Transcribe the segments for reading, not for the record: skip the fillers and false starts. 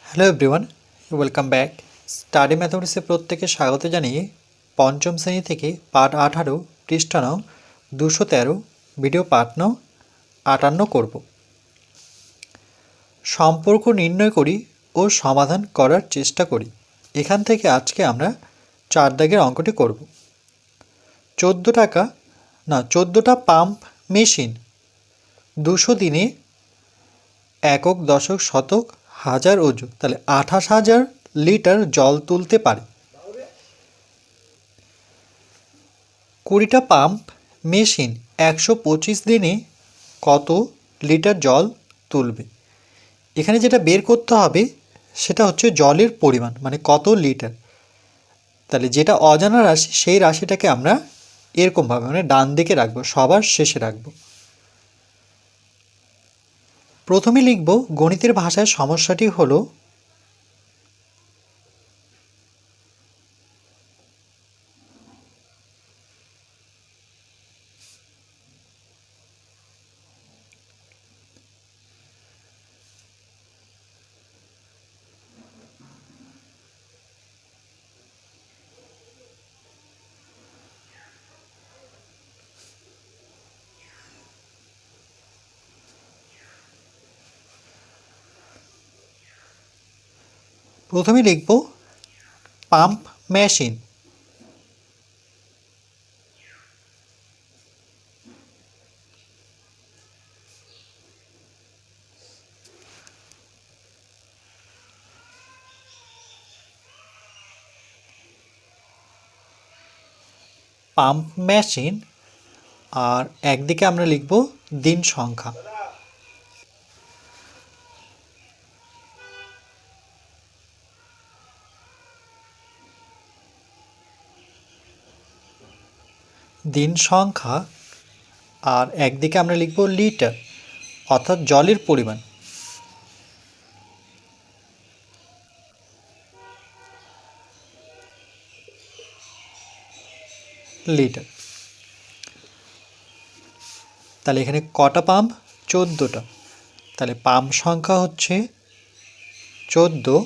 Hello everyone, welcome back. Study ম্যাথমেটিক্সে প্রত্যেকে স্বাগত জানিয়ে পঞ্চম শ্রেণী থেকে পাঠ 18 পৃষ্ঠা নং 213 ভিডিও পাঠ নং 58 করব। সম্পর্ক নির্ণয় করি ও সমাধান করার চেষ্টা করি। এখান থেকে আজকে আমরা 4 দাগের অঙ্কটি করব। 14টা পাম্প মেশিন 200 দিনে একক দশক শতক হাজার ও যুগ, তাহলে 28,000 লিটার জল তুলতে পারে। 20টা পাম্প মেশিন 125 দিনে কত লিটার জল তুলবে? এখানে যেটা বের করতে হবে সেটা হচ্ছে জলের পরিমাণ, মানে কত লিটার। তাহলে যেটা অজানা রাশি সেই রাশিটাকে আমরা এরকমভাবে মানে ডান দিকে রাখবো, সবার শেষে রাখবো। প্রথমে লিখব গণিতের ভাষায় সমস্যাটি হলো প্রথমে লিখব পাম্প মেশিন। পাম্প মেশিন আর একদিকে আমরা লিখব দিন সংখ্যা। দিন সংখ্যা আর একদিকে আমরা লিখব লিটার, অর্থাৎ জলের পরিমাণ। লিটার। তাহলে এখানে কটা পাম্প? 14টা। তাহলে পাম্প সংখ্যা হচ্ছে 14,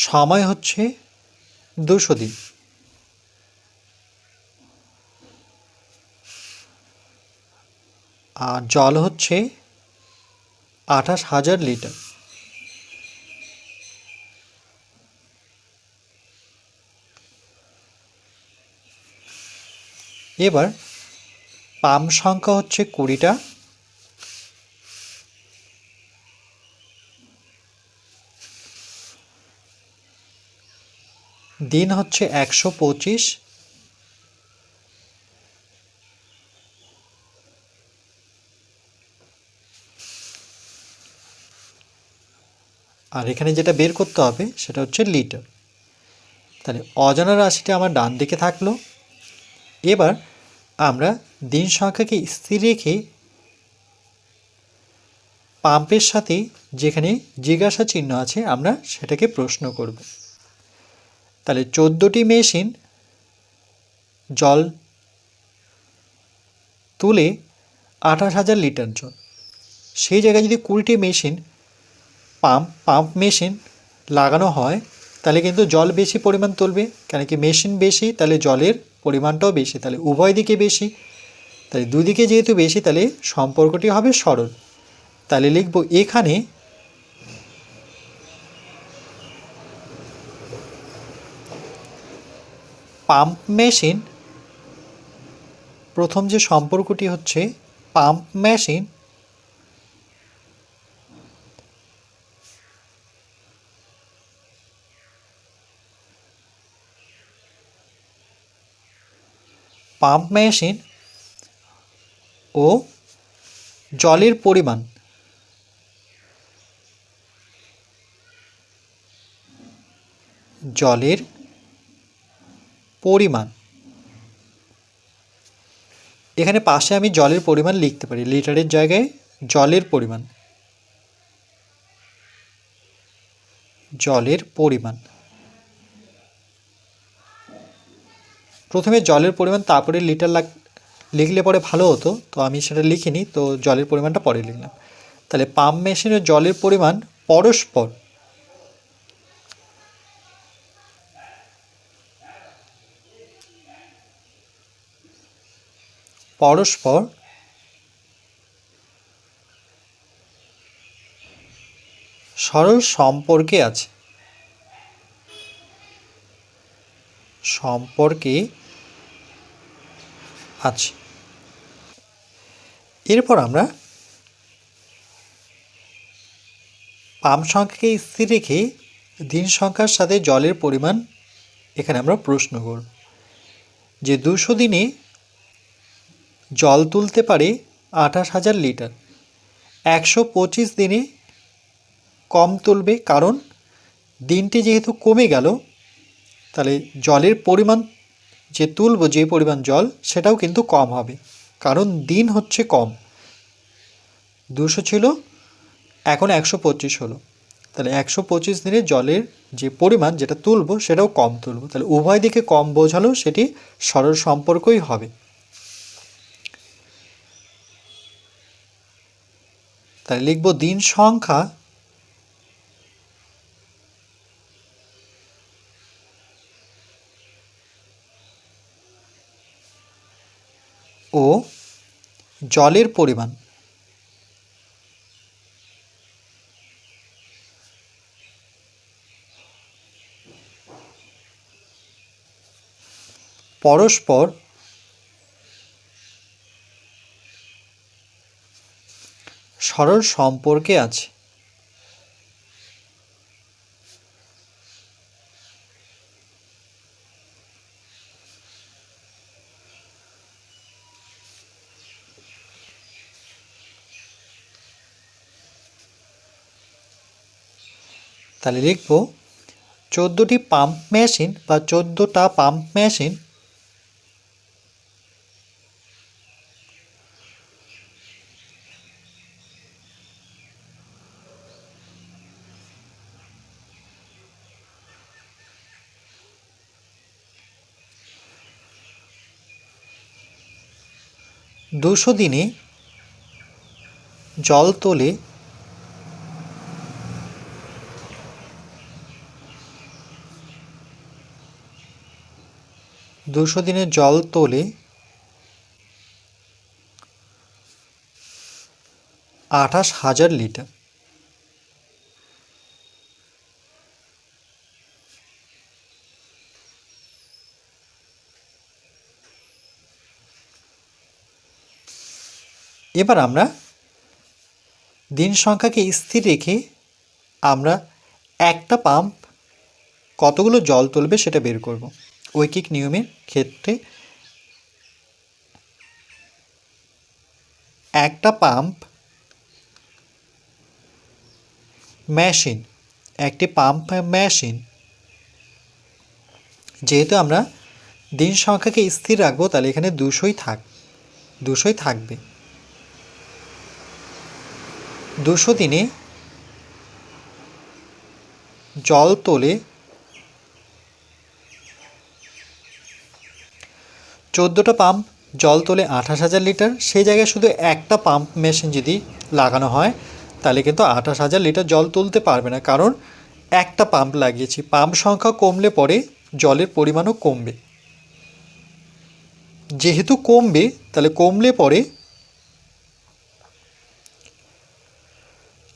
সময় হচ্ছে 200 দিন। আর জল হচ্ছে 28,000 লিটার। এবার পাম্প সংখ্যা হচ্ছে 20টা, দিন হচ্ছে 125, আর এখানে যেটা বের করতে হবে সেটা হচ্ছে লিটার। তাহলে অজানা রাশিটা আমার ডান দিকে থাকলো। এবার আমরা দিন সংখ্যাকে স্থির রেখে পাম্পের সাথে যেখানে জিজ্ঞাসা চিহ্ন আছে আমরা সেটাকে প্রশ্ন করব। তাহলে 14টি মেশিন জল তুলে 28,000 লিটার জল, সেই জায়গায় যদি 20টি মেশিন পাম্প মেশিন লাগানো হয় তাহলে কিন্তু জল বেশি পরিমাণ তুলবে, কেন কি মেশিন বেশি তাহলে জলের পরিমাণটাও বেশি, তাহলে উভয় দিকে বেশি। তাহলে দুদিকে যেহেতু বেশি তাহলে সম্পর্কটি হবে সরল। তাহলে লিখব এখানে পাম্প মেশিন, প্রথম যে সম্পর্কটি হচ্ছে পাম্প মেশিন ও জলের পরিমাণ এখানে পাশে আমি জলের পরিমাণ লিখতে পারি, লিটারের জায়গায় জলের পরিমাণ। প্রথমে জলের পরিমাণ তারপরে লিটার লিখলে পরে ভালো হতো, তো আমি সেটা লিখিনি, তো জলের পরিমাণটা পরে লিখলাম। তাহলে পাম্প মেশিনের জলের পরিমাণ পরস্পর পরস্পর সরল সম্পর্কে আছে, এরপর আমরা পাম্প সংখ্যাকে স্থির রেখে দিন সংখ্যার সাথে জলের পরিমাণ এখানে আমরা প্রশ্ন করব যে 200 দিনে জল তুলতে পারে 28,000 লিটার, 125 দিনে কম তুলবে, কারণ দিনটি যেহেতু কমে গেল তাহলে জলের পরিমাণ যে তুলব, যে পরিমাণ জল সেটাও কিন্তু কম হবে, কারণ দিন হচ্ছে কম। 200 ছিল, এখন 125 হলো, তাহলে 125 দিনে জলের যে পরিমাণ যেটা তুলব সেটাও কম তুলব, তাহলে উভয় দিকে কম বোঝালেও সেটি সরল সম্পর্কই হবে। তাহলে লিখব দিন সংখ্যা ও জলের পরিমাণ পরস্পর সরল সম্পর্কে আছে। তাহলে লিখব 14টি পাম্প মেশিন বা 14টা পাম্প মেশিন দুশো দিনে জল তোলে 28,000 লিটার। এবার আমরা দিন সংখ্যাকে স্থির রেখে আমরা একটা পাম্প কতগুলো জল তুলবে সেটা বের করব। ঐকিক নিয়মের ক্ষেত্রে একটা পাম্প মেশিন, একটি পাম্প মেশিন, যেহেতু আমরা দিন সংখ্যাকে স্থির রাখবো তাহলে এখানে 200ই থাকবে। 200 দিনে জল তোলে 14টা পাম্প জল তোলে 28,000 লিটার, সেই জায়গায় শুধু একটা পাম্প মেশিন যদি লাগানো হয় তাহলে কিন্তু 28,000 লিটার জল তুলতে পারবে না, কারণ একটা পাম্প লাগিয়েছি। পাম্প সংখ্যা কমলে পরে জলের পরিমাণও কমবে, যেহেতু কমবে তাহলে কমলে পরে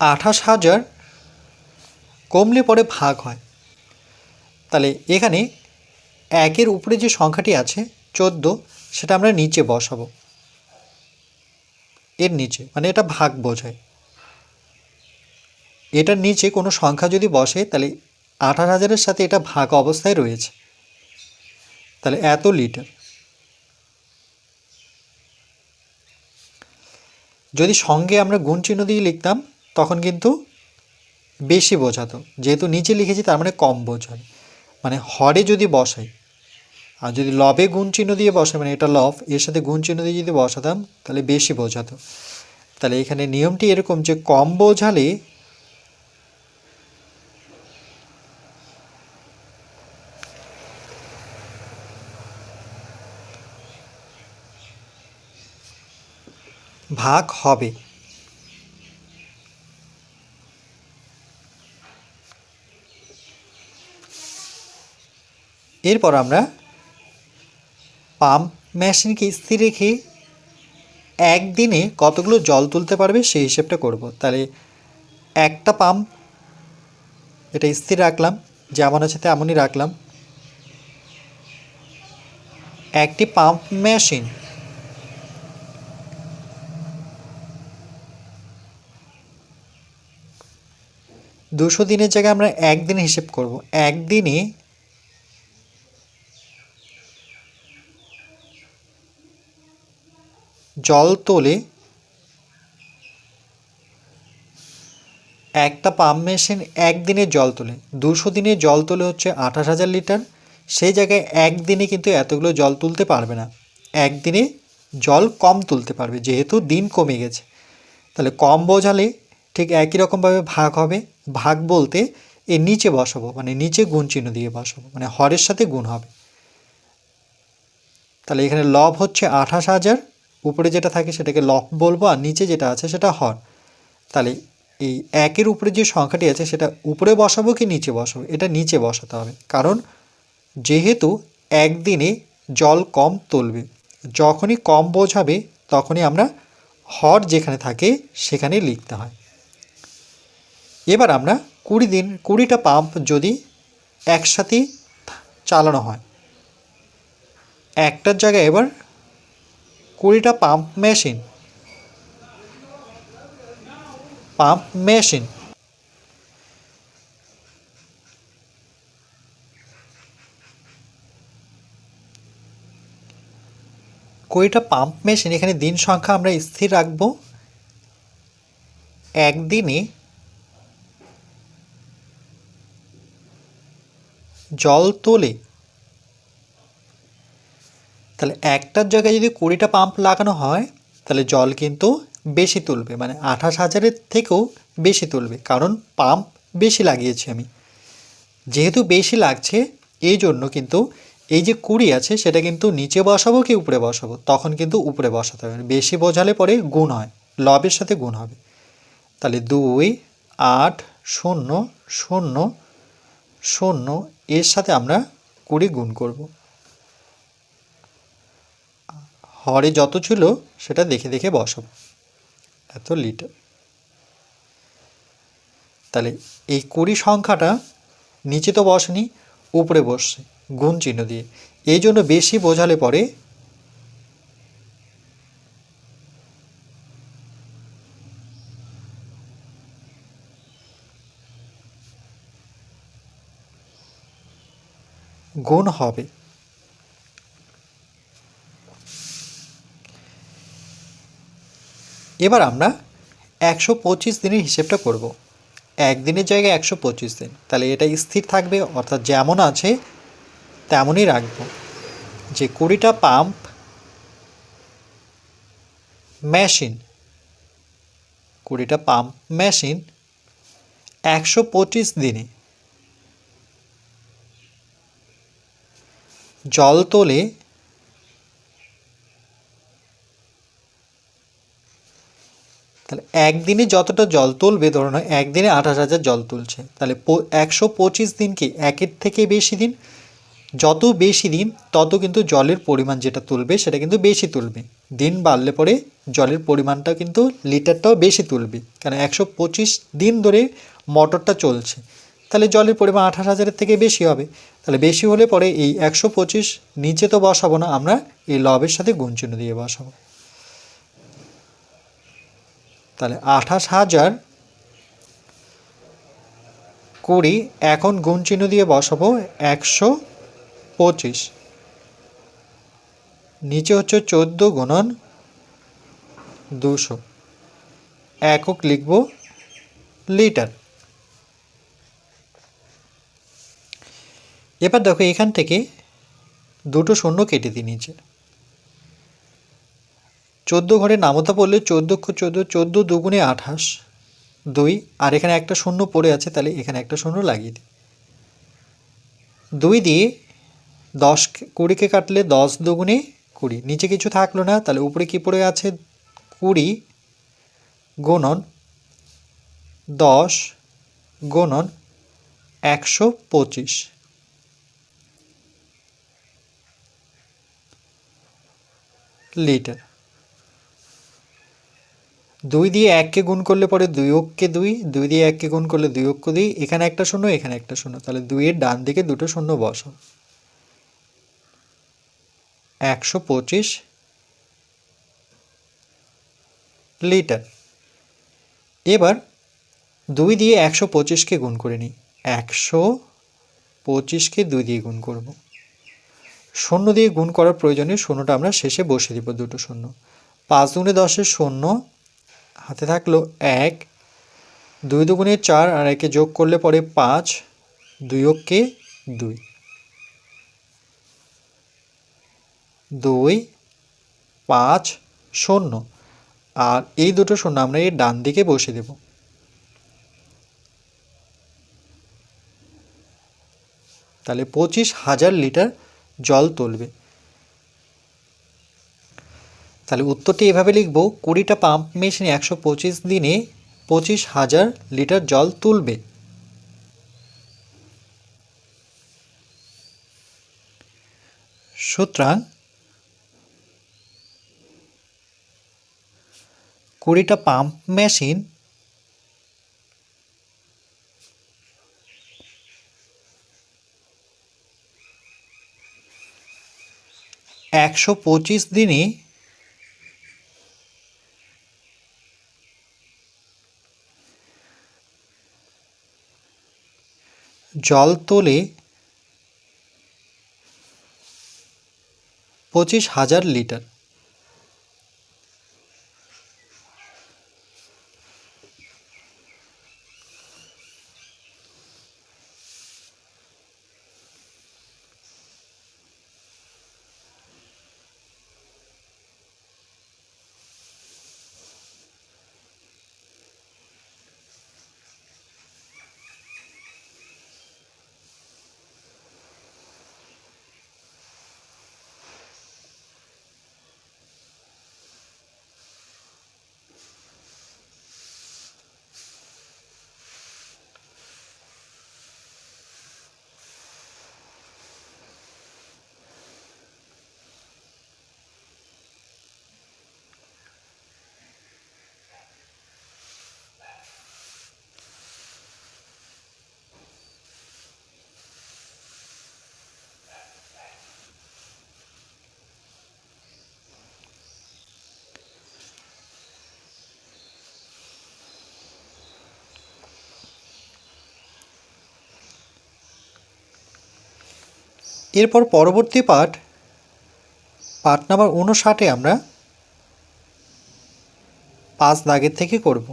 28,000 কমলে পরে ভাগ হয়। তাহলে এখানে একের উপরে যে সংখ্যাটি আছে 14, সেটা আমরা নিচে বসাবো, এর নিচে, মানে এটা ভাগ বোঝায়। এটার নিচে কোনো সংখ্যা যদি বসে তাহলে 28,000-এর সাথে এটা ভাগ অবস্থায় রয়েছে, তাহলে এত লিটার। যদি সঙ্গে আমরা গুণ চিহ্ন দিয়ে লিখতাম তখন কিন্তু বেশি বোঝাতো, যেহেতু নিচে লিখেছি তার মানে কম বোঝায়। মানে হরে যদি বসাই, আর যদি লবে গুণ চিহ্ন দিয়ে বসাই, মানে এটা লব, এর সাথে গুণ চিহ্ন দিয়ে যদি বসাতাম তাহলে বেশি বোঝাতো। তাহলে এখানে নিয়মটি এরকম যে কম বোঝালে ভাগ হবে। এরপর আমরা পাম্প মেশিনকে স্থির রেখে একদিনে কতগুলো জল তুলতে পারবে সেই হিসেবটা করব। তাহলে একটা পাম্প, এটা স্থির রাখলাম, যেমন আছে তেমনই রাখলাম। একটি পাম্প মেশিন দুশো দিনের জায়গায় আমরা একদিনে হিসেব করব। একদিনে জল তোলে একটা পাম্প মেশিন, একদিনে জল তোলে 200 দিনে জল তোলে হচ্ছে 28,000 লিটার। সেই জায়গায় একদিনে কিন্তু এতগুলো জল তুলতে পারবে না, একদিনে জল কম তুলতে পারবে যেহেতু দিন কমে গেছে। তাহলে কম বোঝালে ঠিক একই রকমভাবে ভাগ হবে। ভাগ বলতে এর নিচে বসাবো, মানে নিচে গুণ চিহ্ন দিয়ে বসাবো, মানে হরের সাথে গুণ হবে। তাহলে এখানে লব হচ্ছে 28,000, উপরে যেটা থাকে সেটাকে লব বলবো, আর নিচে যেটা আছে সেটা হর। তাহলে এই একের উপরে যে সংখ্যাটি আছে সেটা উপরে বসাবো কি নিচে বসাবো? এটা নিচে বসাতে হবে, কারণ যেহেতু একদিনে জল কম তুলবে, যখনই কম বোঝাবে তখনই আমরা হর যেখানে থাকে সেখানে লিখতে হয়। এবার আমরা 20টা পাম্প যদি একসাথে চালানো হয়, একটার জায়গায় এবার 20টা পাম্প মেশিন 20টা পাম্প মেশিন, এখানে দিন সংখ্যা আমরা স্থির রাখবো। একদিনে জল তোলে, তাহলে একটার জায়গায় যদি 20টা পাম্প লাগানো হয় তাহলে জল কিন্তু বেশি তুলবে, মানে 28,000-এর থেকেও বেশি তুলবে, কারণ পাম্প বেশি লাগিয়েছি আমি। যেহেতু বেশি লাগছে এই জন্য কিন্তু এই যে 20 আছে সেটা কিন্তু নিচে বসাবো কি উপরে বসাবো? তখন কিন্তু উপরে বসাতে হবে, বেশি বোঝালে পরে গুণ হয়, লবের সাথে গুণ হবে। তাহলে 2 8 0 0 0 এর সাথে আমরা 20 গুণ করব। হরে যত ছিল সেটা দেখে দেখে বসাবো, এত লিটার। তাহলে এই 20 সংখ্যাটা নিচে তো বসেনি, উপরে বসছে গুণ চিহ্ন দিয়ে। এই জন্য বেশি বোঝালে পরে গুণ হবে। এবার আমরা 125 দিনের হিসেবটা করব। একদিনের জায়গায় 125 দিন, তাহলে এটা স্থির থাকবে, অর্থাৎ যেমন আছে তেমনই রাখবো। যে 20টা পাম্প মেশিন 125 দিনে জল তোলে তাহলে একদিনে যতটা জল তুলবে, ধরুন একদিনে 28,000 জল তুলছে, তাহলে 125 দিন কি একের থেকে বেশি দিন। যত বেশি দিন তত কিন্তু জলের পরিমাণ যেটা তুলবে সেটা কিন্তু বেশি তুলবে। দিন বাড়লে পরে জলের পরিমাণটা কিন্তু লিটারটাও বেশি তুলবে, কারণ 125 দিন ধরে মোটরটা চলছে, তাহলে জলের পরিমাণ 28,000-এর থেকে বেশি হবে। তাহলে বেশি হলে পরে এই 125 নিচে তো বসাবো না, আমরা এই লবের সাথে গুণ চিহ্ন দিয়ে বসাবো। তাহলে 28,000 20 এখন গুণ চিহ্ন দিয়ে বসাবো 125, নিচে হচ্ছে 14 গুণন 200, একক লিখব লিটার। এবার দেখো এখান থেকে দুটো শূন্য কেটে দিই নিচে। 14 ঘরে নামতা পড়লে 14 14 দুগুণে 28 2, আর এখানে একটা শূন্য পড়ে আছে, তাহলে এখানে একটা শূন্য লাগিয়ে দিই। 2 দিয়ে 10 20কে কাটলে 10 দুগুণে 20, নিচে কিছু থাকলো না, তাহলে উপরে কি পড়ে আছে 20 গুণন 10 গুণন 125। লিটার। 2 দিয়ে 1কে গুণ করলে পরে 2 অক্ষে 2, 2 দিয়ে 1কে গুণ করলে 2 অক্ষ 2, এখানে একটা শূন্য এখানে একটা শূন্য, তাহলে 2 এর ডান দিকে দুটো শূন্য বসাও। 125 লিটার। এবার 2 দিয়ে 125কে গুণ করে নিই। 125কে 2 দিয়ে গুণ করব। শূন্য দিয়ে গুণ করার প্রয়োজনে শূন্যটা আমরা শেষে বসিয়ে দিব, দুটো শূন্য। 5 দুগুণে 10 শূন্য, হাতে থাকলো 1, 2 দুগুণে 4 আর 1কে যোগ করলে পরে 5, 2 অক্ষে 2, 2, 5, 0, আর এই দুটো শূন্য আমরা এর ডান দিকে বসিয়ে দেব। তাহলে 25,000 লিটার জল তুলবে। তাহলে উত্তরটি এভাবে লিখব, 20টা পাম্প মেশিন 125 দিনে 25,000 লিটার জল তুলবে। সুতরাং 20টা পাম্প মেশিন 125 দিনে জল তোলে 25,000 লিটার। এরপর পরবর্তী পাঠ নাম্বার 59-এ আমরা 5 দাগের থেকে করব।